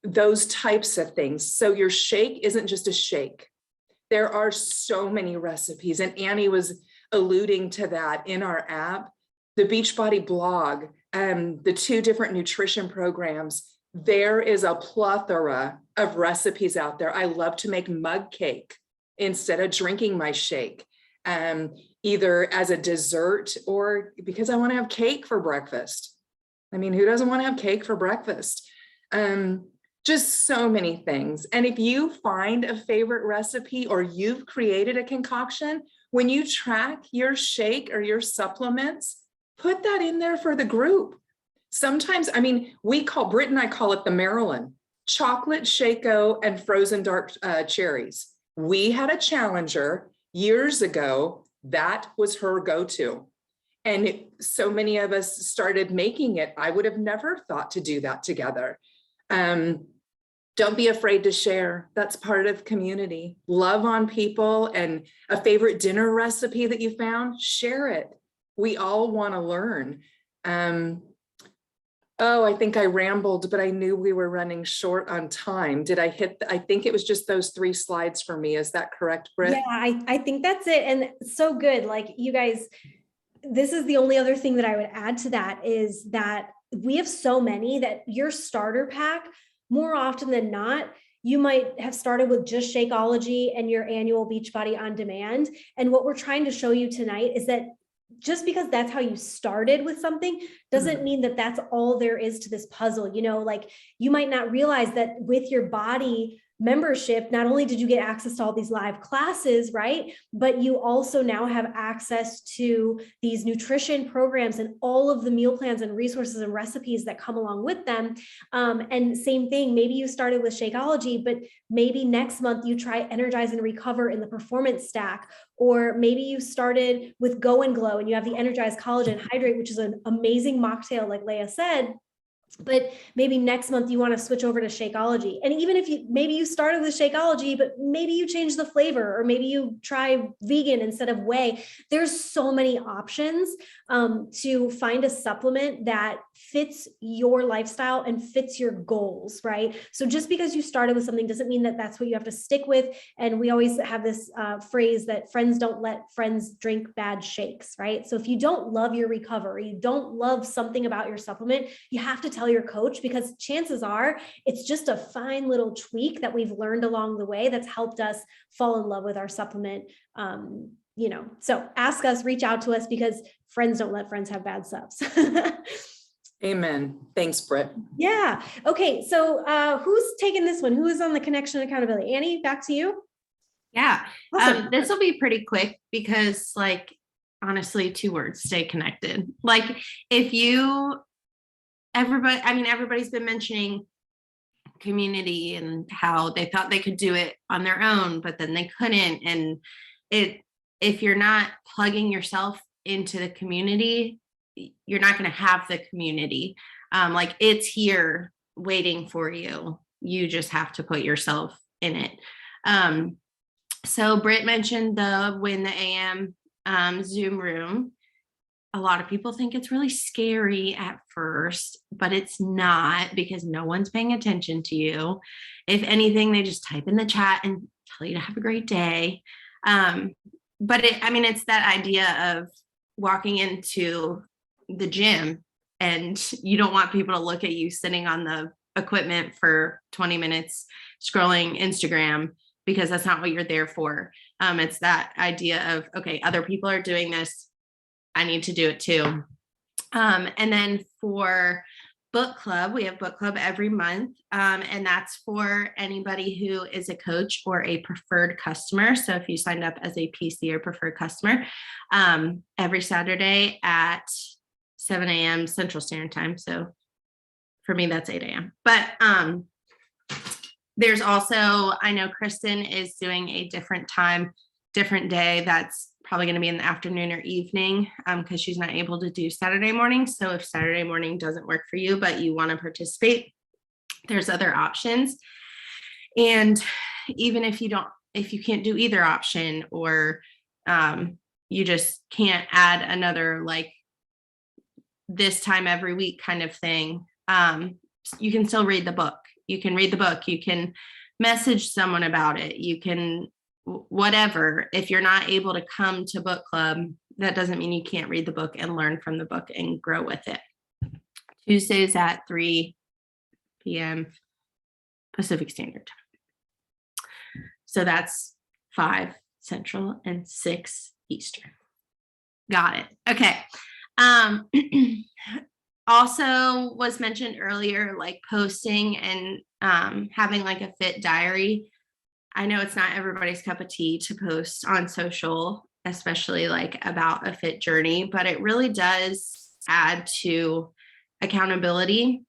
Those types of things. So your shake isn't just a shake. There are so many recipes, and Annie was alluding to that in our app. The Beachbody blog, the 2 different nutrition programs, there is a plethora of recipes out there. I love to make mug cake instead of drinking my shake, either as a dessert or because I want to have cake for breakfast. I mean, who doesn't want to have cake for breakfast? Just so many things. And if you find a favorite recipe or you've created a concoction, when you track your shake or your supplements, put that in there for the group. Sometimes, I mean, Britt and I call it the Maryland, chocolate Shako and frozen dark cherries. We had a challenger years ago. That was her go-to. And so many of us started making it. I would have never thought to do that together. Don't be afraid to share. That's part of community. Love on people, and a favorite dinner recipe that you found, share it. We all want to learn. I think I rambled, but I knew we were running short on time. Did I hit? I think it was just those 3 slides for me. Is that correct, Britt? Yeah, I think that's it. And so good. Like, you guys, this is the only other thing that I would add to that is that we have so many that your starter pack, more often than not, you might have started with just Shakeology and your annual Beachbody On Demand. And what we're trying to show you tonight is that just because that's how you started with something doesn't mean that that's all there is to this puzzle. You know, like, you might not realize that with your body membership, not only did you get access to all these live classes, right? But you also now have access to these nutrition programs and all of the meal plans and resources and recipes that come along with them. And same thing, maybe you started with Shakeology, but maybe next month you try Energize and Recover in the performance stack, or maybe you started with Go and Glow and you have the Energize Collagen Hydrate, which is an amazing mocktail, like Leah said. But maybe next month you want to switch over to Shakeology. And even if maybe you started with Shakeology, but maybe you change the flavor, or maybe you try vegan instead of whey. There's so many options to find a supplement that fits your lifestyle and fits your goals, right? So just because you started with something doesn't mean that that's what you have to stick with. And we always have this phrase that friends don't let friends drink bad shakes, right? So if you don't love your recovery, you don't love something about your supplement, you have to tell your coach, because chances are it's just a fine little tweak that we've learned along the way that's helped us fall in love with our supplement. So ask us, reach out to us, because friends don't let friends have bad subs. Amen. Thanks, Britt. Yeah. Okay. So who's taking this one? Who is on the connection accountability? Annie, back to you. Yeah. Awesome. This will be pretty quick because, like, honestly, 2 words: stay connected. Like, everybody's been mentioning community and how they thought they could do it on their own, but then they couldn't. And if you're not plugging yourself into the community, you're not going to have the community. Like, it's here waiting for you. You just have to put yourself in it. So Britt mentioned the Win the AM Zoom room. A lot of people think it's really scary at first, but it's not, because no one's paying attention to you. If anything, they just type in the chat and tell you to have a great day. But it's that idea of walking into the gym and you don't want people to look at you sitting on the equipment for 20 minutes scrolling Instagram, because that's not what you're there for. It's that idea of, okay, other people are doing this, I need to do it too. And then for book club, we have book club every month. And that's for anybody who is a coach or a preferred customer. So if you signed up as a PC or preferred customer, every Saturday at 7 a.m. Central Standard Time. So for me, that's 8 a.m. But There's also, I know Kristen is doing a different time, different day. That's probably going to be in the afternoon or evening because she's not able to do Saturday morning. So if Saturday morning doesn't work for you, but you want to participate, there's other options. And even if you can't do either option, or you just can't add another like this time every week kind of thing, you can still read the book. You can read the book. You can message someone about it. You can whatever. If you're not able to come to book club, that doesn't mean you can't read the book and learn from the book and grow with it. Tuesdays at 3 p.m. Pacific Standard Time. So that's 5 Central and 6 Eastern. Got it. Okay. Also was mentioned earlier, like posting and having like a fit diary. I know it's not everybody's cup of tea to post on social, especially like about a fit journey, but it really does add to accountability.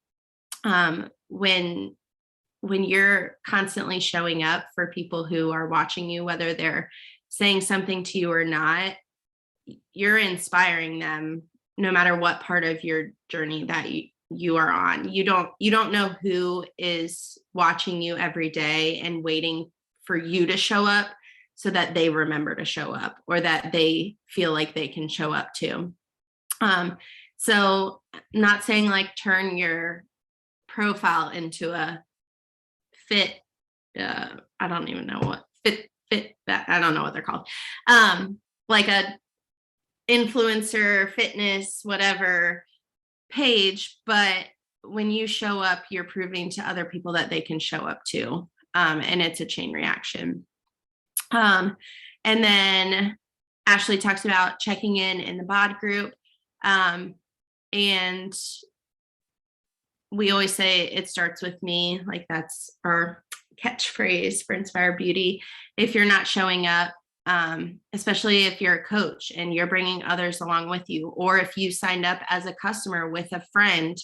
When you're constantly showing up for people who are watching you, whether they're saying something to you or not, you're inspiring them no matter what part of your journey that you are on. You don't know who is watching you every day and waiting for you to show up so that they remember to show up, or that they feel like they can show up too. So not saying like turn your profile into a fit, I don't even know what fit, I don't know what they're called. Like a influencer, fitness, whatever page, but when you show up, you're proving to other people that they can show up too. And it's a chain reaction. And then Ashley talks about checking in the bod group. And we always say it starts with me, like that's our catchphrase for Inspire Beauty. If you're not showing up, especially if you're a coach and you're bringing others along with you, or if you signed up as a customer with a friend,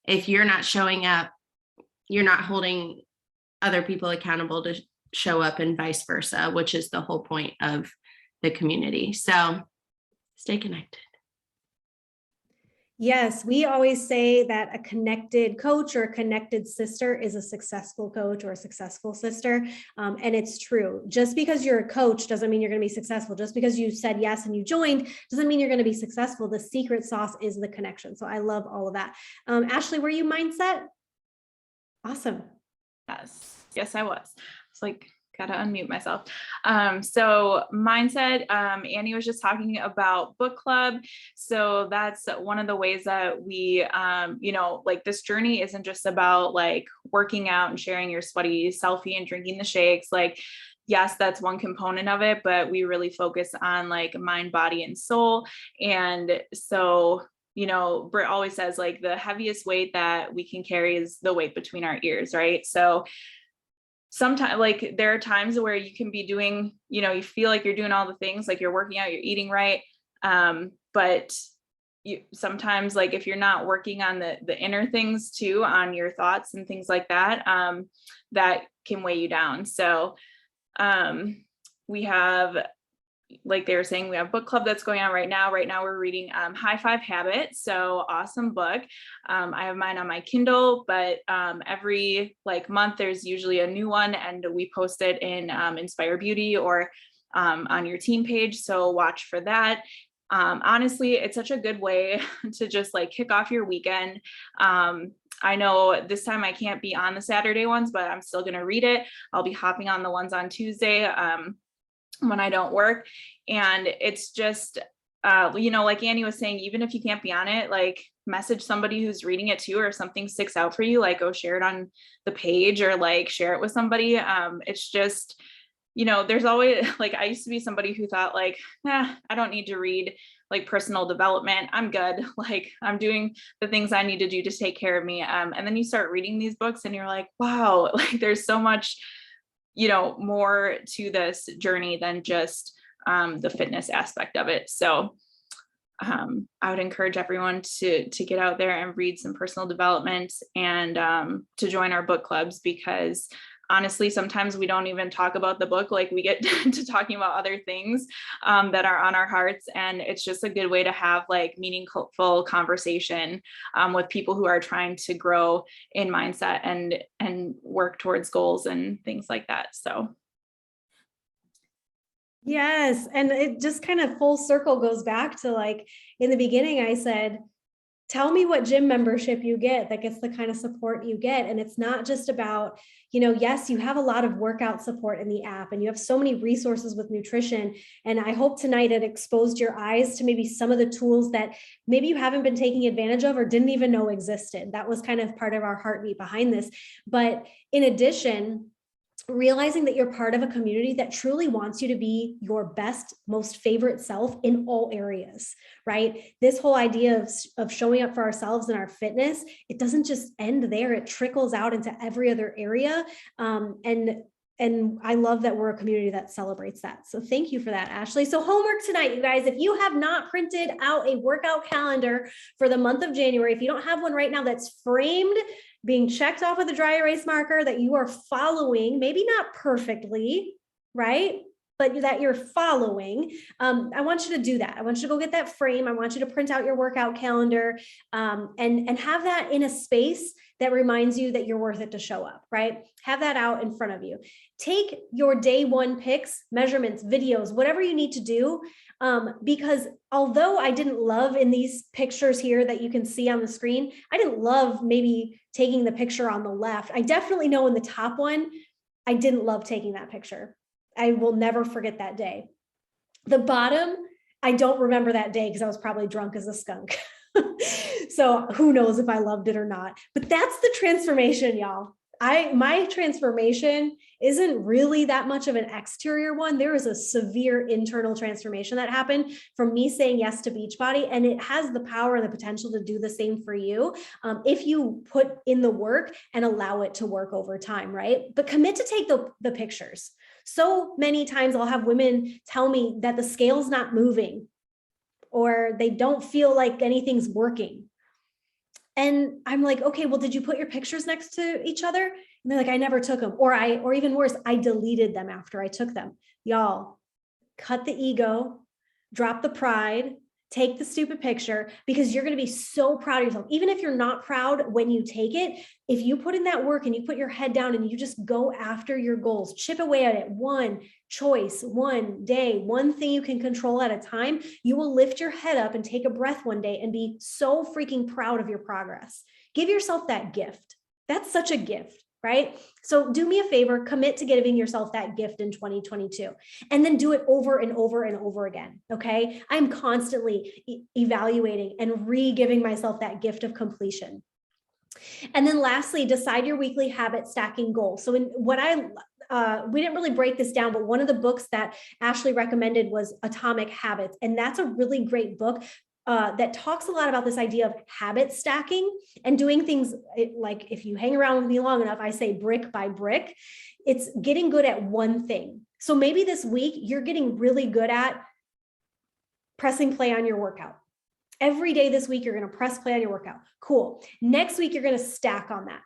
if you're not showing up, you're not holding other people accountable to show up, and vice versa, which is the whole point of the community. So stay connected. Yes, we always say that a connected coach or a connected sister is a successful coach or a successful sister. And it's true. Just because you're a coach doesn't mean you're going to be successful. Just because you said yes and you joined doesn't mean you're going to be successful. The secret sauce is the connection. So I love all of that. Ashley, were you mindset? Awesome. Yes, I was. It's like, gotta unmute myself. So mindset, Annie was just talking about book club. So that's one of the ways that we, like this journey isn't just about like working out and sharing your sweaty selfie and drinking the shakes. Like, yes, that's one component of it, but we really focus on like mind, body, and soul. And so Britt always says like the heaviest weight that we can carry is the weight between our ears, right? So sometimes like there are times where you can be doing, you feel like you're doing all the things, like you're working out, you're eating right. But you sometimes like if you're not working on the inner things too, on your thoughts and things like that, that can weigh you down. So we have, like they were saying, we have book club that's going on right now. Right now we're reading High Five Habit. So awesome book. I have mine on my Kindle, but every like month there's usually a new one, and we post it in Inspire Beauty or on your team page. So watch for that. Honestly, it's such a good way to just like kick off your weekend. I know this time I can't be on the Saturday ones, but I'm still going to read it. I'll be hopping on the ones on Tuesday when I don't work. And it's just, like Annie was saying, even if you can't be on it, like message somebody who's reading it too, or if something sticks out for you, like go share it on the page or like share it with somebody. It's just, there's always like, I used to be somebody who thought like, I don't need to read like personal development. I'm good. Like I'm doing the things I need to do to take care of me. And then you start reading these books and you're like, wow, like there's so much more to this journey than just the fitness aspect of it. So I would encourage everyone to get out there and read some personal development and to join our book clubs, because honestly, sometimes we don't even talk about the book, like we get to talking about other things that are on our hearts. And it's just a good way to have like meaningful conversation with people who are trying to grow in mindset and work towards goals and things like that. So. Yes. And it just kind of full circle goes back to, like, in the beginning, I said, tell me what gym membership you get that gets the kind of support you get. And it's not just about, yes, you have a lot of workout support in the app and you have so many resources with nutrition. And I hope tonight it exposed your eyes to maybe some of the tools that maybe you haven't been taking advantage of or didn't even know existed. That was kind of part of our heartbeat behind this. But in addition, realizing that you're part of a community that truly wants you to be your best, most favorite self in all areas, right? This whole idea of showing up for ourselves and our fitness, it doesn't just end there. It trickles out into every other area. And I love that we're a community that celebrates that. So thank you for that, Ashley. So homework tonight, you guys, if you have not printed out a workout calendar for the month of January, if you don't have one right now that's framed, being checked off with a dry erase marker that you are following, maybe not perfectly, right? But that you're following, I want you to do that. I want you to go get that frame. I want you to print out your workout calendar and have that in a space that reminds you that you're worth it to show up, right? Have that out in front of you. Take your day one pics, measurements, videos, whatever you need to do. Because although I didn't love in these pictures here that you can see on the screen, I didn't love maybe taking the picture on the left. I definitely know in the top one, I didn't love taking that picture. I will never forget that day. The bottom, I don't remember that day because I was probably drunk as a skunk. So who knows if I loved it or not, but that's the transformation, y'all. My transformation isn't really that much of an exterior one. There is a severe internal transformation that happened from me saying yes to Beachbody, and it has the power and the potential to do the same for you if you put in the work and allow it to work over time, right? But commit to take the pictures. So many times I'll have women tell me that the scale's not moving or they don't feel like anything's working. And I'm like, okay, well, did you put your pictures next to each other? And they're like, I never took them. Or even worse, I deleted them after I took them. Y'all, cut the ego, drop the pride, take the stupid picture, because you're going to be so proud of yourself. Even if you're not proud when you take it, if you put in that work and you put your head down and you just go after your goals, chip away at it, one choice, one day, one thing you can control at a time, you will lift your head up and take a breath one day and be so freaking proud of your progress. Give yourself that gift. That's such a gift, right? So do me a favor, commit to giving yourself that gift in 2022, and then do it over and over and over again, okay? I'm constantly evaluating and re-giving myself that gift of completion. And then lastly, decide your weekly habit stacking goal. So in what we didn't really break this down, but one of the books that Ashley recommended was Atomic Habits. And that's a really great book that talks a lot about this idea of habit stacking and doing things like, if you hang around with me long enough, I say brick by brick, it's getting good at one thing. So maybe this week you're getting really good at pressing play on your workout. Every day this week, you're going to press play on your workout. Cool. Next week, you're going to stack on that.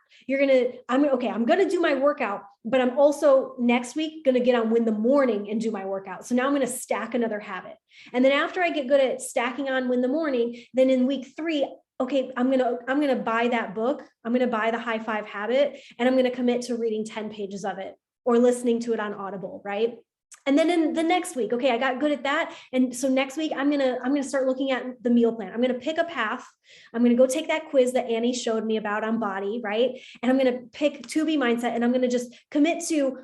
I'm going to do my workout, but I'm also next week going to get on Win the Morning and do my workout. So now I'm going to stack another habit. And then after I get good at stacking on Win the Morning, then in week 3, okay, I'm going to buy that book. I'm going to buy the High Five Habit, and I'm going to commit to reading 10 pages of it or listening to it on Audible, right? And then in the next week, okay, I got good at that. And so next week, I'm gonna start looking at the meal plan. I'm gonna pick a path. I'm gonna go take that quiz that Annie showed me about on body, right? And I'm gonna pick 2B mindset, and I'm gonna just commit to,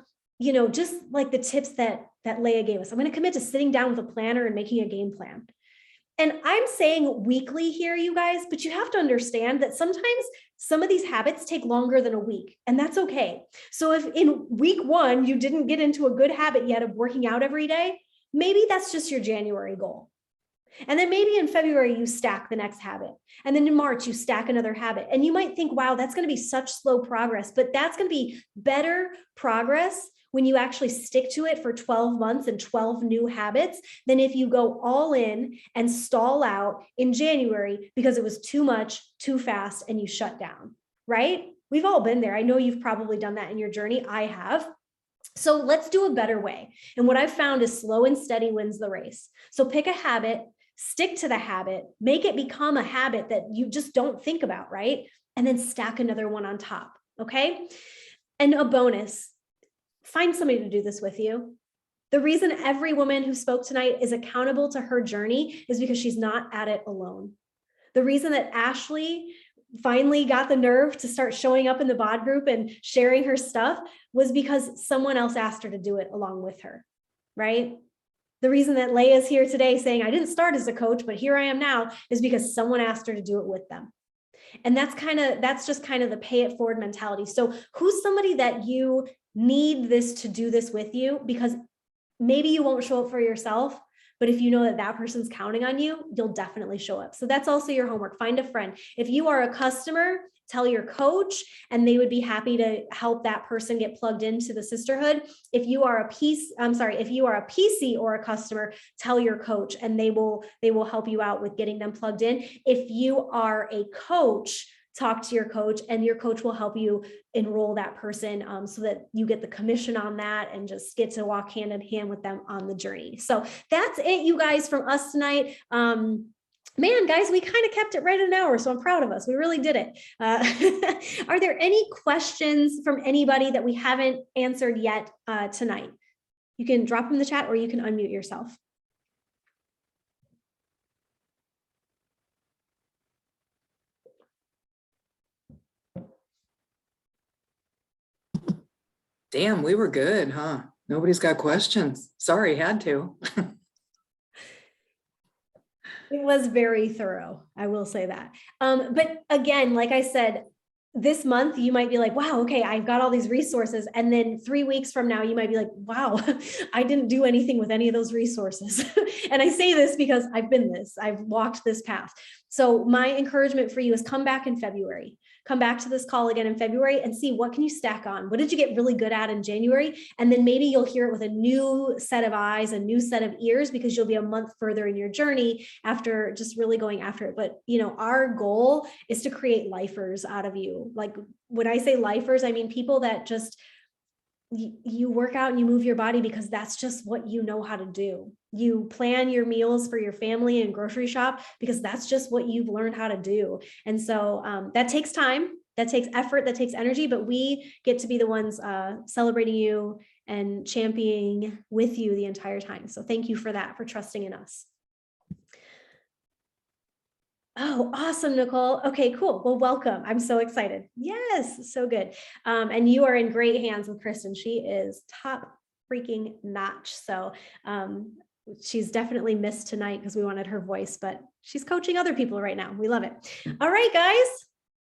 just like the tips that Leah gave us. I'm gonna commit to sitting down with a planner and making a game plan. And I'm saying weekly here, you guys, but you have to understand that sometimes some of these habits take longer than a week, and that's okay. So if in week 1, you didn't get into a good habit yet of working out every day, maybe that's just your January goal. And then maybe in February, you stack the next habit. And then in March, you stack another habit. And you might think, wow, that's going to be such slow progress, but that's going to be better progress when you actually stick to it for 12 months and 12 new habits than if you go all in and stall out in January because it was too much, too fast, and you shut down, right? We've all been there. I know you've probably done that in your journey. I have. So let's do a better way. And what I've found is slow and steady wins the race. So pick a habit, stick to the habit, make it become a habit that you just don't think about, right? And then stack another one on top, okay? And a bonus, find somebody to do this with you. The reason every woman who spoke tonight is accountable to her journey is because she's not at it alone. The reason that Ashley finally got the nerve to start showing up in the bod group and sharing her stuff was because someone else asked her to do it along with her, right? The reason that Leia's here today saying, I didn't start as a coach, but here I am now, is because someone asked her to do it with them. And that's just kind of the pay it forward mentality. So who's somebody that you need this to do this with you? Because maybe you won't show up for yourself, but if you know that that person's counting on you, you'll definitely show up. So that's also your homework. Find a friend. If you are a customer, tell your coach, and they would be happy to help that person get plugged into the sisterhood. If you are a PC or a customer, tell your coach, and they will help you out with getting them plugged in. If you are a coach, talk to your coach, and your coach will help you enroll that person so that you get the commission on that and just get to walk hand in hand with them on the journey. So that's it, you guys, from us tonight. Man, guys, we kind of kept it right at an hour, so I'm proud of us. We really did it. Are there any questions from anybody that we haven't answered yet tonight? You can drop them in the chat or you can unmute yourself. Damn, we were good, huh? Nobody's got questions. Sorry, had to. It was very thorough, I will say that. But again, like I said, this month you might be like, wow, okay, I've got all these resources. And then 3 weeks from now, you might be like, wow, I didn't do anything with any of those resources. And I say this because I've been this, I've walked this path. So my encouragement for you is come back in February. Come back to this call again in February and see what can you stack on? What did you get really good at in January? And then maybe you'll hear it with a new set of eyes, a new set of ears, because you'll be a month further in your journey after just really going after it. But our goal is to create lifers out of you. Like when I say lifers, I mean people that just you work out and you move your body because that's just what you know how to do. You plan your meals for your family and grocery shop because that's just what you've learned how to do. And so that takes time, that takes effort, that takes energy, but we get to be the ones celebrating you and championing with you the entire time. So thank you for that, for trusting in us. Oh, awesome, Nicole. Okay, cool. Well, welcome. I'm so excited. Yes, so good. And you are in great hands with Kristen. She is top freaking notch. So she's definitely missed tonight because we wanted her voice, but she's coaching other people right now. We love it. All right, guys.